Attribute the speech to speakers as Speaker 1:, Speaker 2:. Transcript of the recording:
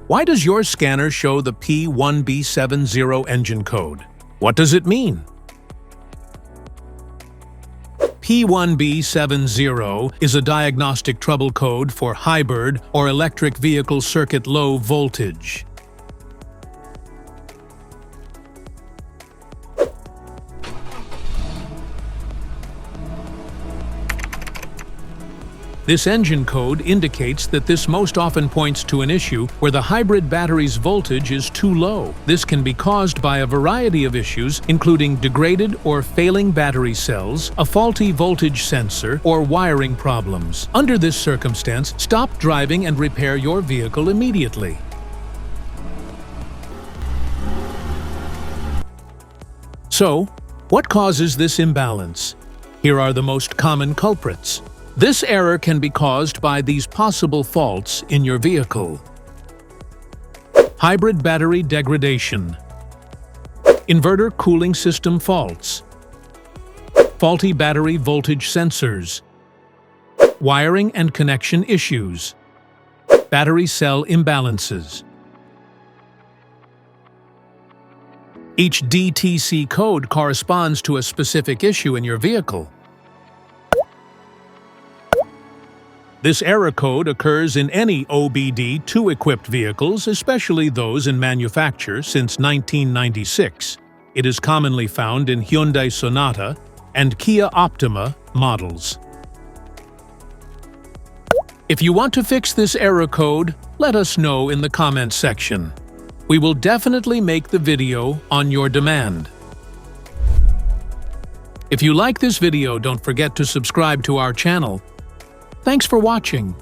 Speaker 1: Why does your scanner show the P1B70 engine code? What does it mean? P1B70 is a diagnostic trouble code for hybrid or electric vehicle circuit low voltage. This engine code indicates that this most often points to an issue where the hybrid battery's voltage is too low. This can be caused by a variety of issues, including degraded or failing battery cells, a faulty voltage sensor, or wiring problems. Under this circumstance, stop driving and repair your vehicle immediately. So, what causes this imbalance? Here are the most common culprits. This error can be caused by these possible faults in your vehicle. Hybrid battery degradation, inverter cooling system faults, faulty battery voltage sensors, wiring and connection issues, battery cell imbalances. Each DTC code corresponds to a specific issue in your vehicle. This error code occurs in any OBD2 equipped vehicles, especially those in manufacture since 1996. It is commonly found in Hyundai Sonata and Kia Optima models. If you want to fix this error code, let us know in the comments section. We will definitely make the video on your demand. If you like this video, don't forget to subscribe to our channel. Thanks for watching.